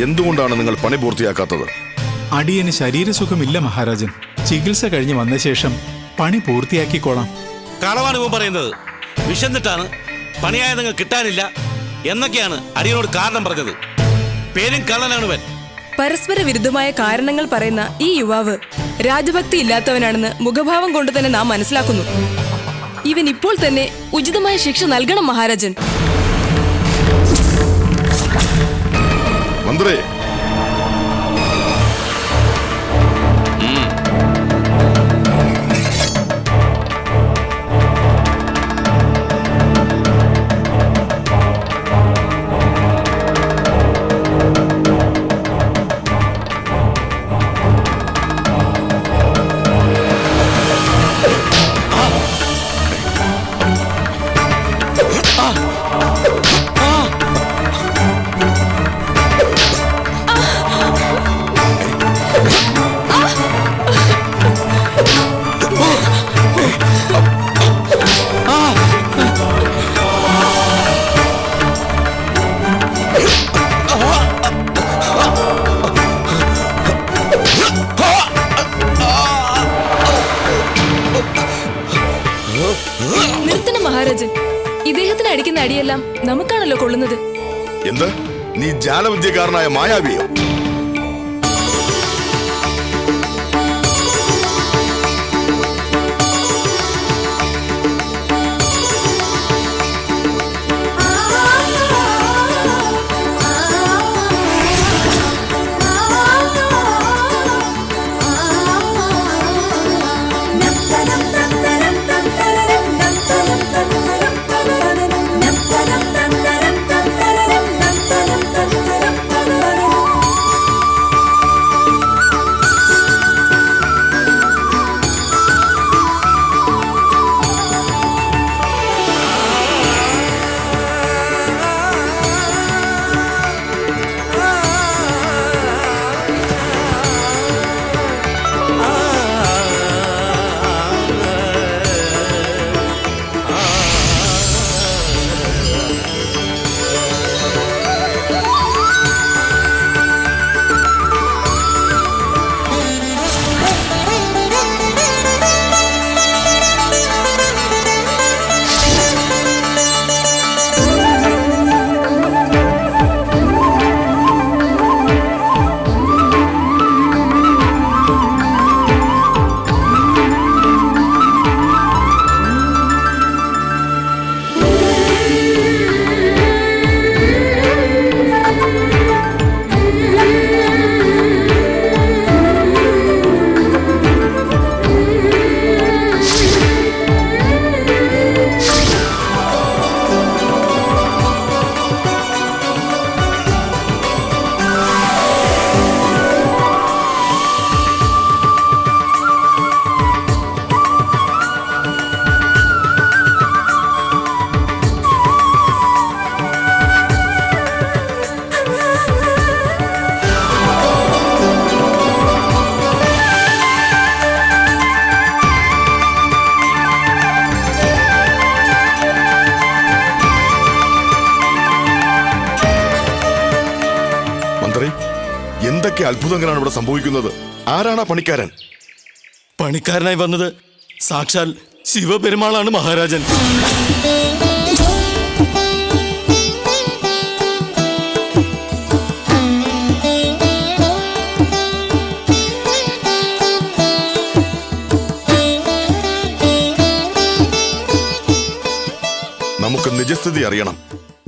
എന്തുകൊണ്ടാണ് നിങ്ങൾ പണി പൂർത്തിയാക്കാത്തത്? അടിയന് ശരീരസുഖമില്ല മഹാരാജൻ. ചികിത്സ കഴിഞ്ഞ് വന്ന ശേഷം പണി പൂർത്തിയാക്കിക്കോളാം. കളവാണ് ഇവൻ പറയുന്നത്. വിശന്നിട്ടാണ്, പണിയായതങ്ങ് കിട്ടാനില്ല എന്നൊക്കെയാണ് അടിയനോട് കാരണം പറഞ്ഞത്. പേരും കള്ളനാണ് ഇവൻ. പരസ്പര വിരുദ്ധമായ കാരണങ്ങൾ പറയുന്ന ഈ യുവാവ് രാജഭക്തി ഇല്ലാത്തവനാണെന്ന് മുഖഭാവം കൊണ്ട് തന്നെ നാം മനസ്സിലാക്കുന്നു. ഇവൻ ഇപ്പോൾ തന്നെ ഉചിതമായ ശിക്ഷ നൽകണം മഹാരാജൻ. മന്ത്രി, നിർത്തണം മഹാരാജൻ. ഇദ്ദേഹത്തിന് അടിക്കുന്ന അടിയെല്ലാം നമുക്കാണല്ലോ കൊള്ളുന്നത്. എന്ത്? നീ ജാലവിദ്യക്കാരനായ മായാവിയോ? എന്തൊക്കെ അത്ഭുതങ്ങളാണ് ഇവിടെ സംഭവിക്കുന്നത്? ആരാണ് ആ പണിക്കാരൻ? പണിക്കാരനായി വന്നത് സാക്ഷാൽ ശിവപെരുമാളാണ് മഹാരാജൻ. നമുക്ക് നിജസ്ഥിതി അറിയണം.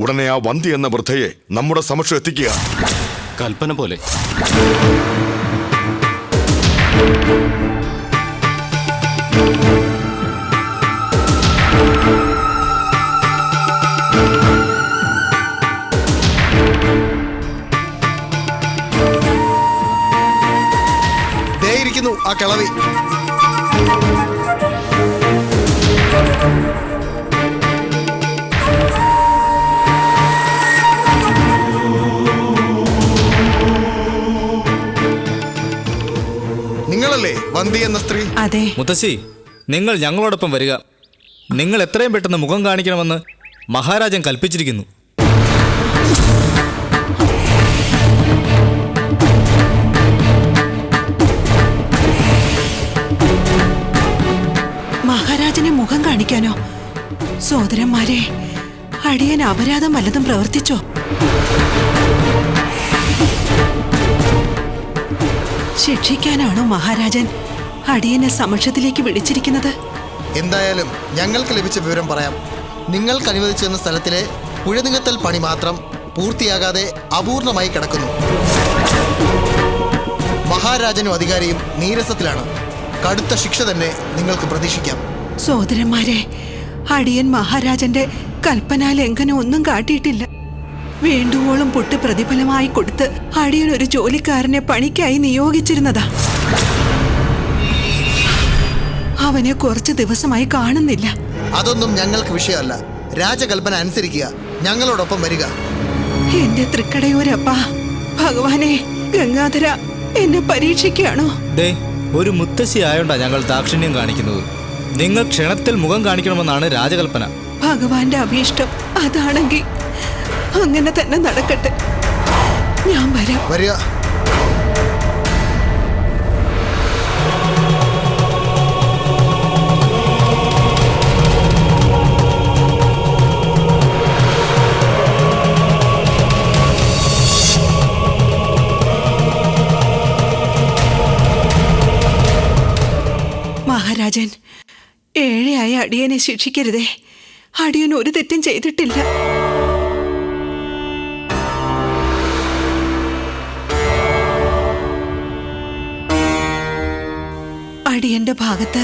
ഉടനെ ആ വന്തി എന്ന വൃദ്ധയെ നമ്മുടെ സമക്ഷം എത്തിക്കുക. കൽപ്പന പോലെ. ദേ ഇരിക്കുന്നു ആ കിളവി. നിങ്ങളല്ലേ വന്തി എന്ന സ്ത്രീ? അതെ മുത്തശ്ശി, നിങ്ങൾ ഞങ്ങളോടൊപ്പം വരിക. നിങ്ങൾ എത്രയും പെട്ടെന്ന് മുഖം കാണിക്കണമെന്ന് മഹാരാജൻ കൽപ്പിച്ചിരിക്കുന്നു. സോദരന്മാരെ, അടിയൻ അപരാധം വല്ലതും പ്രവർത്തിച്ചോ? ശിക്ഷിക്കാനാണോ മഹാരാജൻ അടിയനെ സമക്ഷത്തിലേക്ക് വിളിച്ചിരിക്കുന്നത്? എന്തായാലും ഞങ്ങൾക്ക് ലഭിച്ച വിവരം പറയാം. നിങ്ങൾക്ക് അനുവദിച്ചെന്ന സ്ഥലത്തിലെ പുഴനികത്തൽ പണി മാത്രം പൂർത്തിയാകാതെ അപൂർണമായി കിടക്കുന്നു. മഹാരാജനും അധികാരിയും നീരസത്തിലാണ്. കടുത്ത ശിക്ഷ തന്നെ നിങ്ങൾക്ക് പ്രതീക്ഷിക്കാം. സോദരന്മാരെ, അടിയൻ മഹാരാജന്റെ കൽപ്പനാ ലംഘനം ഒന്നും കാട്ടിയിട്ടില്ല. വേണ്ടുവോളം പുട്ട് പ്രതിഫലമായി കൊടുത്ത് അടിയൻ ഒരു ജോലിക്കാരനെ പണിക്കായി നിയോഗിച്ചിരുന്നതാ. അവനെ കുറച്ച് ദിവസമായി കാണുന്നില്ല. അതൊന്നും ഞങ്ങൾക്ക് വിഷയമല്ല. രാജകൽപ്പന അനുസരിക്കുക, ഞങ്ങളോടൊപ്പം വരിക. എന്റെ തൃക്കടയൂരപ്പ, ഭഗവാനെ, ഗംഗാധര എന്നെ പരീക്ഷിക്കുകയാണോ? ദേ, ഒരു മുത്തശ്ശി ആയോണ്ടാ ഞങ്ങൾ ദാക്ഷിണ്യം കാണിക്കുന്നത്. നിങ്ങൾ ക്ഷണത്തിൽ മുഖം കാണിക്കണമെന്നാണ് രാജകൽപ്പന. ഭഗവാന്റെ അഭീഷ്ടം അതാണെങ്കിൽ അങ്ങനെ തന്നെ നടക്കട്ടെ. ഞാൻ വരാം. വരിക. മഹാരാജൻ, ഏഴയായ അടിയനെ ശിക്ഷിക്കരുതേ. അടിയൻ ഒരു തെറ്റും ചെയ്തിട്ടില്ല. അടിയന്റെ ഭാഗത്ത്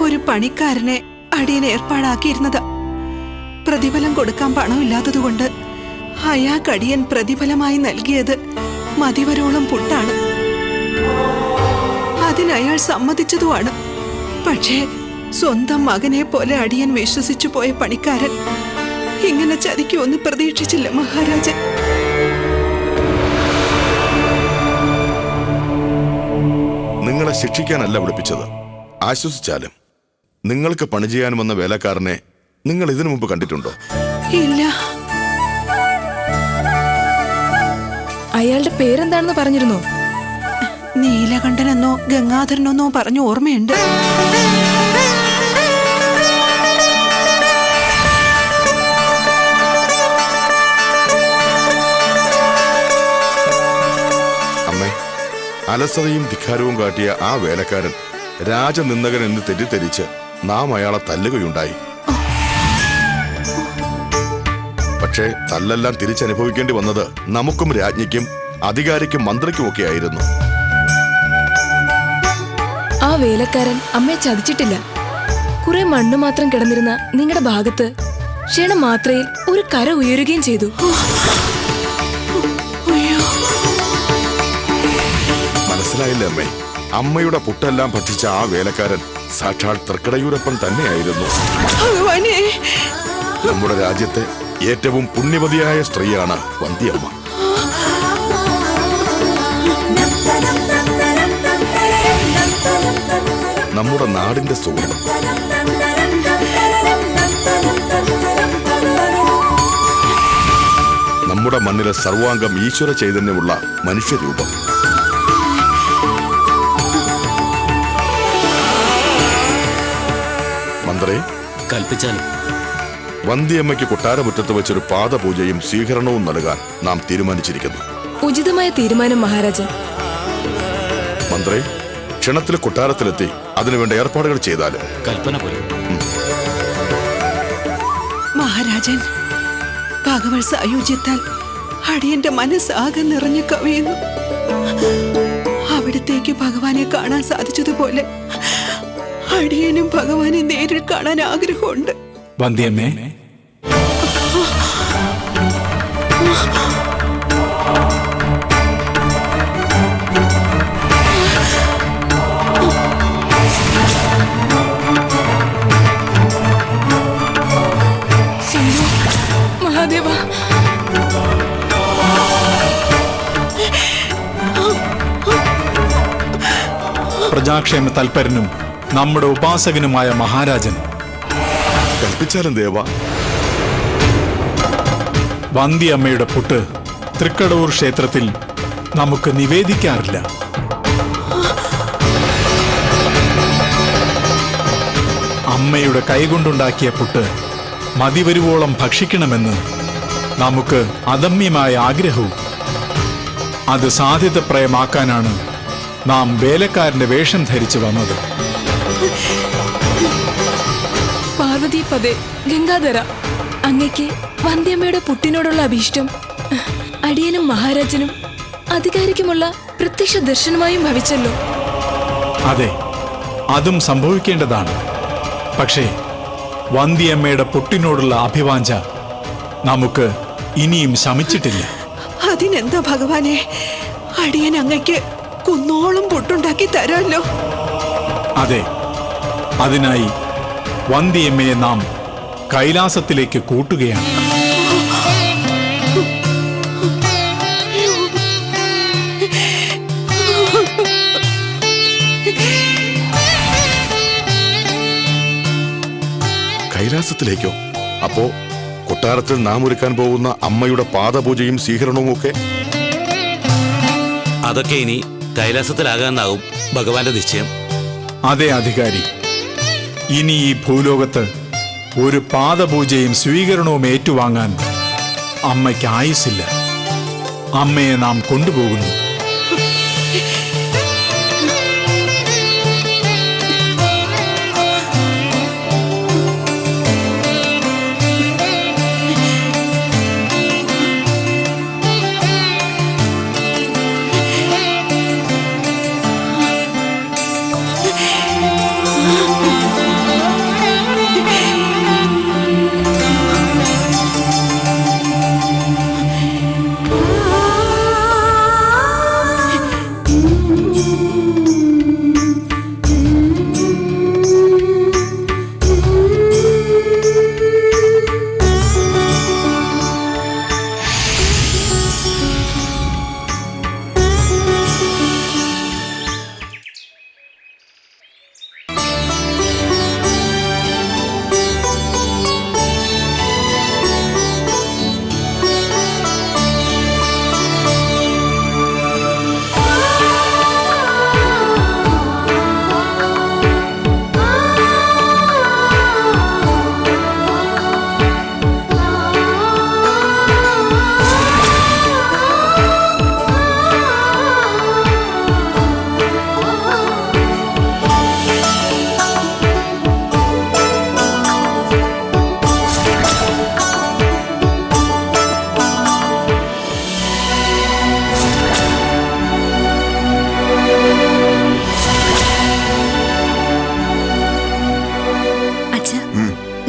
ഒരു പണിക്കാരനെ അടിയൻ ഏർപ്പാടാക്കിയിരുന്നത്. പ്രതിഫലം കൊടുക്കാൻ പണമില്ലാത്തതുകൊണ്ട് അയാൾക്ക് അടിയൻ പ്രതിഫലമായി നൽകിയത് മതിവരോളം പുട്ടാണ്. അതിനയാൾ സമ്മതിച്ചതുമാണ്. പക്ഷേ സ്വന്തം മകനെ പോലെ അടിയൻ വിശ്വസിച്ചു പോയ പണിക്കാരൻ ഇങ്ങനെ ചതിക്കുമെന്ന് പ്രതീക്ഷിച്ചില്ല മഹാരാജൻ. നിങ്ങളെ ശിക്ഷിക്കാനല്ല വിളിപ്പിച്ചത്. ആശ്വസിച്ചാലും നിങ്ങൾക്ക് പണി ചെയ്യാൻ വന്ന വേലക്കാരനെ നിങ്ങൾ ഇതിനു മുമ്പ് കണ്ടിട്ടുണ്ടോ? ഇല്ല. അയാളുടെ പേരെന്താണെന്ന് പറഞ്ഞിരുന്നോ? നീലകണ്ഠനെന്നോ ഗംഗാധരനെന്നോ പറഞ്ഞ ഓർമ്മയുണ്ട്. അമ്മേ, അലസതയും ധിക്കാരവും കാട്ടിയ ആ വേലക്കാരൻ രാജനിന്ദകൻ എന്ന് തെറ്റിദ്ധരിച്ച് നാം അയാളെ തല്ലുകയുണ്ടായി. പക്ഷേ തല്ലെല്ലാം തിരിച്ചനുഭവിക്കേണ്ടി വന്നത് നമുക്കും രാജ്ഞിക്കും അധികാരിക്കും മന്ത്രിക്കുമൊക്കെ ആയിരുന്നു. ആ വേലക്കാരൻ അമ്മയെ ചതിച്ചിട്ടില്ല. കുറെ മണ്ണ് മാത്രം കിടന്നിരുന്ന നിങ്ങളുടെ ഭാഗത്ത് ക്ഷണമാത്രയിൽ ഒരു കര ഉയരുകയും ചെയ്തു. മനസ്സിലായില്ല അമ്മേ? അമ്മയുടെ പുട്ടെല്ലാം ഭക്ഷിച്ച ആ വേലക്കാരൻ സാക്ഷാൽ തൃക്കടയൂരപ്പൻ തന്നെയായിരുന്നു. നമ്മുടെ രാജ്യത്തെ ഏറ്റവും പുണ്യവതിയായ സ്ത്രീയാണ് വന്തിയമ്മ. നമ്മുടെ നാടിന്റെ സുഹൃതം. നമ്മുടെ മണ്ണിലെ സർവാംഗം ഈശ്വര ചൈതന്യമുള്ള മനുഷ്യരൂപം. മന്ത്രി, കൽപ്പിച്ചാലും വന്തിയമ്മയ്ക്ക് കൊട്ടാരമുറ്റത്ത് വെച്ചൊരു പാദപൂജയും സ്വീകരണവും നൽകാൻ നാം തീരുമാനിച്ചിരിക്കുന്നു. ഉചിതമായ തീരുമാനം മഹാരാജൻ. മന്ത്രി, ക്ഷണത്തിൽ കൊട്ടാരത്തിലെത്തി അതിനുവേണ്ട ഏർപ്പാടുകൾ ചെയ്താലും. കൽപ്പന പോലെ. മഹാരാജൻ, ഭഗവത് സായുജ്യത്താൽ അടിയന്റെ മനസ്സാകെ നിറഞ്ഞു കവിയുന്നു. അവിടത്തേക്ക് ഭഗവാനെ കാണാൻ സാധിച്ചതുപോലെ അടിയനും ഭഗവാനെ നേരിൽ കാണാൻ ആഗ്രഹമുണ്ട്. വന്തിയമ്മേ, മഹാദേവ, പ്രജാക്ഷേമ തൽപരനും നമ്മുടെ ഉപാസകനുമായ മഹാരാജൻ, കൽപ്പിച്ചാലും ദേവ. വന്തിയമ്മയുടെ പുട്ട് തൃക്കടൂർ ക്ഷേത്രത്തിൽ നമുക്ക് നിവേദിക്കാറില്ല. അമ്മയുടെ കൈകൊണ്ടുണ്ടാക്കിയ പുട്ട് മതിവരുവോളം ഭക്ഷിക്കണമെന്ന് നമുക്ക് അദമ്യമായ ആഗ്രഹവും. അത് സാധ്യതപ്രയമാക്കാനാണ് നാം വേലക്കാരന്റെ വേഷം ധരിച്ചു വന്നത്. പാർവതീപദേ ഗംഗാധര, അങ്ങയ്ക്ക് വന്ധ്യമ്മയുടെ പുട്ടിനോടുള്ള അഭീഷ്ടം അടിയനും മഹാരാജനും അധികാരിക്കുമുള്ള പ്രത്യക്ഷ ദർശനമായും ഭവിച്ചല്ലോ. അതെ, അതും സംഭവിക്കേണ്ടതാണ്. പക്ഷേ വന്ധ്യമ്മയുടെ പുട്ടിനോടുള്ള അഭിവാഞ്ച നമുക്ക് ഇനിയും ശമിച്ചിട്ടില്ല. അതിനെന്താ ഭഗവാനെ, അടിയൻ അങ്ങയ്ക്ക് കുന്നോളം പുട്ടുണ്ടാക്കി തരാമല്ലോ. അതെ, അതിനായി വന്ധ്യമ്മയെ നാം കൈലാസത്തിലേക്ക് കൂട്ടുകയാണ്. കൈലാസത്തിലേക്കോ? അപ്പോ കൊട്ടാരത്തിൽ നാം ഒരുക്കാൻ പോകുന്ന അമ്മയുടെ പാദപൂജയും സ്വീകരണവും ഒക്കെ അതൊക്കെ ഇനി കൈലാസത്തിലാകാന്നാവും ഭഗവാന്റെ നിശ്ചയം. അതെ അധികാരി, ഇനി ഈ ഭൂലോകത്ത് ഒരു പാദപൂജയും സ്വീകരണവും ഏറ്റുവാങ്ങാൻ അമ്മയ്ക്ക് ആയുസില്ല. അമ്മയെ നാം കൊണ്ടുപോകുന്നു.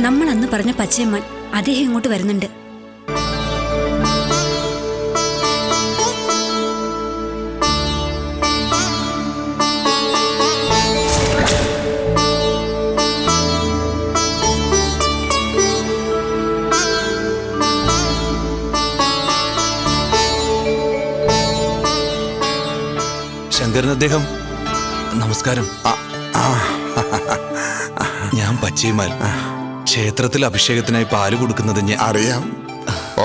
നമ്മൾ അന്ന് പറഞ്ഞ പച്ചയമ്മൻ അദ്ദേഹം ഇങ്ങോട്ട് വരുന്നുണ്ട്. ശങ്കരൻ അദ്ദേഹം നമസ്കാരം. ഞാൻ പച്ചയമാൽ ക്ഷേത്രത്തിൽ അഭിഷേകത്തിനായി പാല് കൊടുക്കുന്നത് ഞാൻ അറിയാം.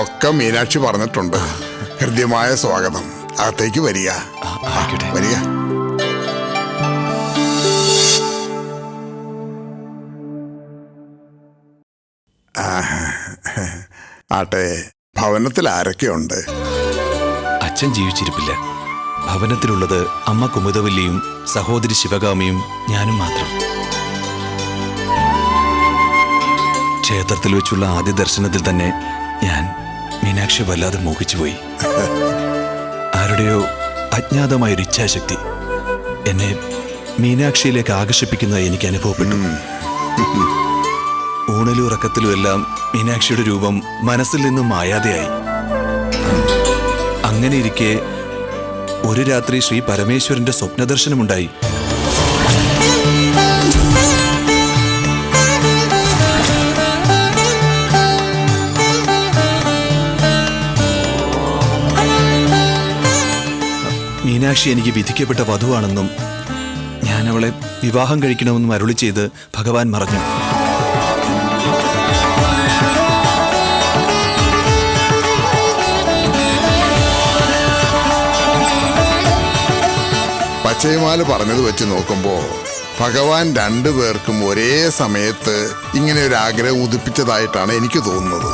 ഒക്കെ മീനാക്ഷി പറഞ്ഞിട്ടുണ്ട്. ഹൃദ്യമായ സ്വാഗതം. അകത്തേക്ക് വരിക. വരിക. ആട്ടെ, ഭവനത്തിൽ ആരൊക്കെയുണ്ട്? അച്ഛൻ ജീവിച്ചിരിപ്പില്ല. ഭവനത്തിലുള്ളത് അമ്മ കുമുദവല്ലിയും സഹോദരി ശിവകാമിയും ഞാനും മാത്രം. ക്ഷേത്രത്തിൽ വെച്ചുള്ള ആദ്യ ദർശനത്തിൽ തന്നെ ഞാൻ മീനാക്ഷി വല്ലാതെ മോഹിച്ചുപോയി. ആരുടെയോ അജ്ഞാതമായൊരു ഇച്ഛാശക്തി എന്നെ മീനാക്ഷിയിലേക്ക് ആകർഷിപ്പിക്കുന്നത് എനിക്ക് അനുഭവപ്പെട്ടു. ഊണലും ഉറക്കത്തിലും എല്ലാം മീനാക്ഷിയുടെ രൂപം മനസ്സിൽ നിന്നും മായാതെയായി. അങ്ങനെ ഇരിക്കെ ഒരു രാത്രി ശ്രീ പരമേശ്വരന്റെ സ്വപ്നദർശനമുണ്ടായി. മീനാക്ഷി എനിക്ക് വിധിക്കപ്പെട്ട വധുവാണെന്നും ഞാൻ അവളെ വിവാഹം കഴിക്കണമെന്നും അരുളി ചെയ്ത് ഭഗവാൻ മറഞ്ഞു. പച്ചയമാല് പറഞ്ഞത് വെച്ച് നോക്കുമ്പോ ഭഗവാൻ രണ്ടുപേർക്കും ഒരേ സമയത്ത് ഇങ്ങനെ ഒരു ആഗ്രഹം ഉദിപ്പിച്ചതായിട്ടാണ് എനിക്ക് തോന്നുന്നത്.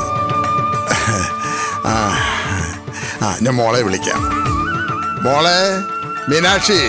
ഞാൻ മോളെ വിളിക്കാം. മോളെ മീനാക്ഷി.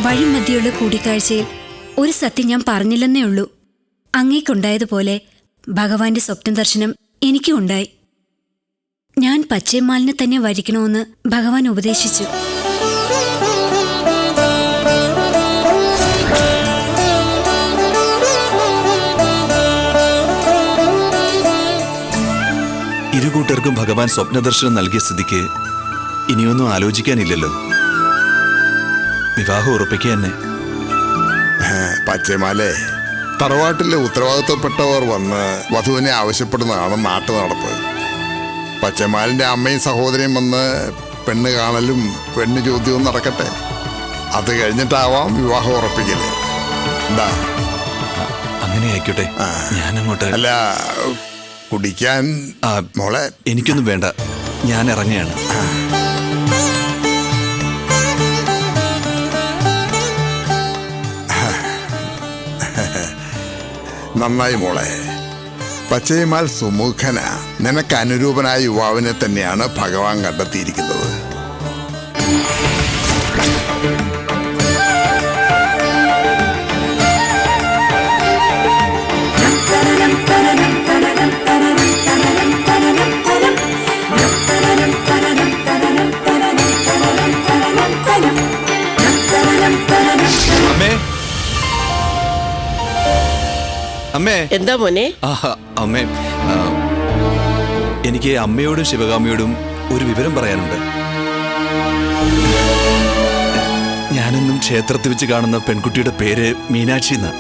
വഴിമധ്യയുള്ള കൂടിക്കാഴ്ചയിൽ ഒരു സത്യം ഞാൻ പറഞ്ഞില്ലെന്നേ ഉള്ളൂ. അങ്ങേക്കുണ്ടായതുപോലെ ഭഗവാന്റെ സ്വപ്ന ദർശനം എനിക്കും ഉണ്ടായി. ഞാൻ പച്ചേമാലിനെ തന്നെ വരിക്കണമെന്ന് ഭഗവാൻ ഉപദേശിച്ചു. ഇരുകൂട്ടർക്കും ഭഗവാൻ സ്വപ്നദർശനം നൽകിയ സ്ഥിതിക്ക് ഇനിയൊന്നും ആലോചിക്കാനില്ലല്ലോ. വിവാഹം ഉറപ്പിക്കുക തന്നെ. പച്ചമാലേ, തറവാട്ടിലെ ഉത്തരവാദിത്വപ്പെട്ടവർ വന്ന് വധുവിനെ ആവശ്യപ്പെടുന്നതാണ് നാട്ടു നടപ്പ്. പച്ചമാലിന്റെ അമ്മയും സഹോദരിയും വന്ന് പെണ്ണ് കാണലും പെണ്ണ് ചോദ്യവും നടക്കട്ടെ. അത് കഴിഞ്ഞിട്ടാവാം വിവാഹം ഉറപ്പിക്കല്. എന്താ? അങ്ങനെ ആയിക്കോട്ടെ. ഞാനങ്ങോട്ട്. അല്ല, കുടിക്കാൻ മോളെ? എനിക്കൊന്നും വേണ്ട, ഞാൻ ഇറങ്ങുകയാണ്. നന്നായി മോളെ. പച്ചയമാൽ സുമുഖന, നിനക്ക് അനുരൂപനായ യുവാവിനെ തന്നെയാണ് ഭഗവാൻ കണ്ടെത്തിയിരിക്കുന്നത്. അമ്മേ. എന്താ മോനെ? അമ്മേ, എനിക്ക് അമ്മയോടും ശിവകാമിയോടും ഒരു വിവരം പറയാനുണ്ട്. ഞാനെന്നും ക്ഷേത്രത്തിൽ വെച്ച് കാണുന്ന പെൺകുട്ടിയുടെ പേര് മീനാക്ഷി എന്ന.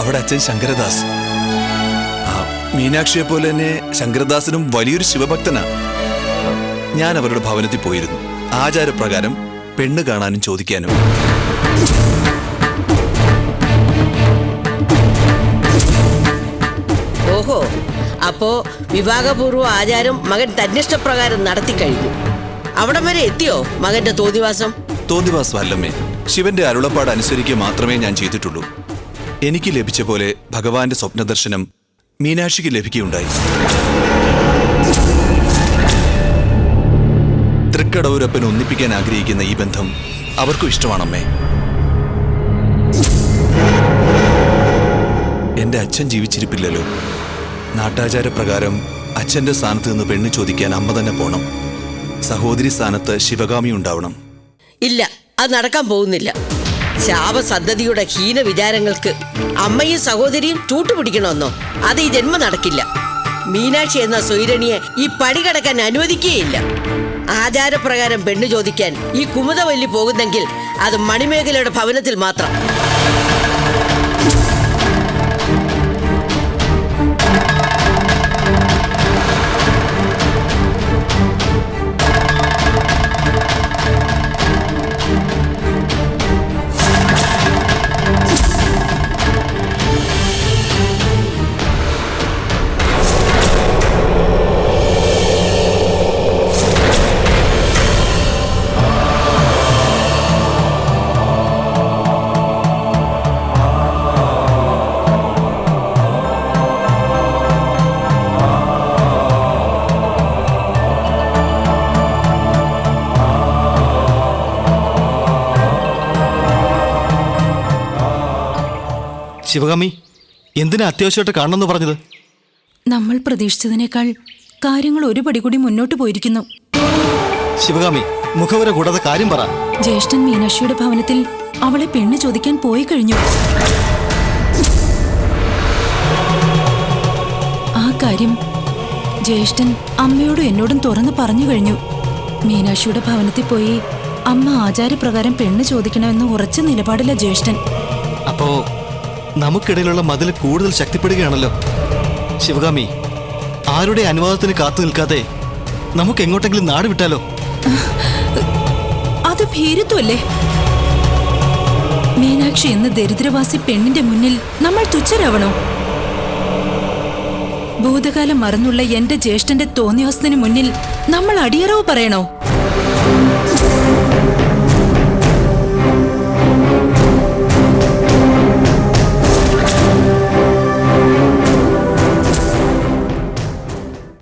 അവിടെ അച്ഛൻ ശങ്കരദാസ്. മീനാക്ഷിയെ പോലെ തന്നെ ശങ്കരദാസിനും വലിയൊരു ശിവഭക്തനാ. ഞാൻ അവരുടെ ഭവനത്തിൽ പോയിരുന്നു, ആചാരപ്രകാരം പെണ്ണ് കാണാനും ചോദിക്കാനും. ഓഹോ, അപ്പോ വിവാഹപൂർവ്വ ആചാരം മകൻ തന്നിഷ്ടപ്രകാരം നടത്തി കഴിഞ്ഞു. അവിടം വരെ എത്തിയോ മകന്റെ തോന്നിവാസം? തോന്നിവാസം അല്ലമ്മേ, ശിവന്റെ അരുളപ്പാട് അനുസരിക്കുക മാത്രമേ ഞാൻ ചെയ്തിട്ടുള്ളൂ. എനിക്ക് ലഭിച്ച പോലെ ഭഗവാന്റെ സ്വപ്നദർശനം മീനാക്ഷിക്ക് ലഭിക്കുകയുണ്ടായി. തൃക്കടവൂരപ്പൻ ഒന്നിപ്പിക്കാൻ ആഗ്രഹിക്കുന്ന ഈ ബന്ധം അവർക്കും ഇഷ്ടമാണമ്മേ. എന്റെ അച്ഛൻ ജീവിച്ചിരിപ്പില്ലല്ലോ. നാട്ടാചാരപ്രകാരം അച്ഛന്റെ സ്ഥാനത്ത് നിന്ന് പെണ്ണ് ചോദിക്കാൻ അമ്മ തന്നെ പോണം. സഹോദരി സ്ഥാനത്ത് ശിവകാമി ഉണ്ടാവണം. ഇല്ല, അത് നടക്കാൻ പോകുന്നില്ല. ശാപസദ്ധതിയുടെ ഹീന വിചാരങ്ങൾക്ക് അമ്മയും സഹോദരിയും ചൂട്ടുപിടിക്കണമെന്നോ? അത് ഈ ജന്മം നടക്കില്ല. മീനാക്ഷി എന്ന സ്വൈരണിയെ ഈ പടി കടക്കാൻ അനുവദിക്കുകയില്ല. ആചാരപ്രകാരം പെണ്ണ് ചോദിക്കാൻ ഈ കുമുദവല്ലി പോകുന്നെങ്കിൽ അത് മണിമേഖലയുടെ ഭവനത്തിൽ മാത്രം. ശിവകാമി, എന്തിനാ അത്യാവശ്യമായിട്ട് കാണണമെന്ന് പറഞ്ഞത്? നമ്മൾ പ്രതീക്ഷിച്ചതിനേക്കാൾ കാര്യങ്ങൾ ഒരു പടി കൂടി മുന്നോട്ട് പോയിരിക്കുന്നു. ശിവകാമി, മുഖവര കൂടാതെ കാര്യം പറ. ജ്യേഷ്ഠൻ മീനാക്ഷിയുടെ ഭവനത്തിൽ അവളെ പെണ്ണ് ചോദിക്കാൻ പോയി കഴിഞ്ഞു. ആ കാര്യം ജ്യേഷ്ഠൻ അമ്മയോടും എന്നോടും തുറന്നു പറഞ്ഞു കഴിഞ്ഞു. മീനാക്ഷിയുടെ ഭവനത്തിൽ പോയി അമ്മ ആചാരപ്രകാരം പെണ്ണ് ചോദിക്കണമെന്ന് ഉറച്ച നിലപാടില്ല ജ്യേഷ്ഠൻ. അപ്പോ നമുക്കിടയിലുള്ള മതിൽ കൂടുതൽ ശക്തിപ്പെടുകയാണല്ലോ. ശിവകാമി, ആരുടെ അനുവാദത്തിന് കാത്തു നിൽക്കാതെ നമുക്ക് എങ്ങോട്ടെങ്കിലും നാട് വിട്ടാലോ? അത് ഭീരുത്വല്ലേ? മീനാക്ഷി എന്ന ദരിദ്രവാസി പെണ്ണിന്റെ മുന്നിൽ നമ്മൾ തുച്ഛരാവണോ? ഭൂതകാലം മറന്നുള്ള എന്റെ ജ്യേഷ്ഠന്റെ തോന്നിയാസത്തിന് മുന്നിൽ നമ്മൾ അടിയറവ് പറയണോ?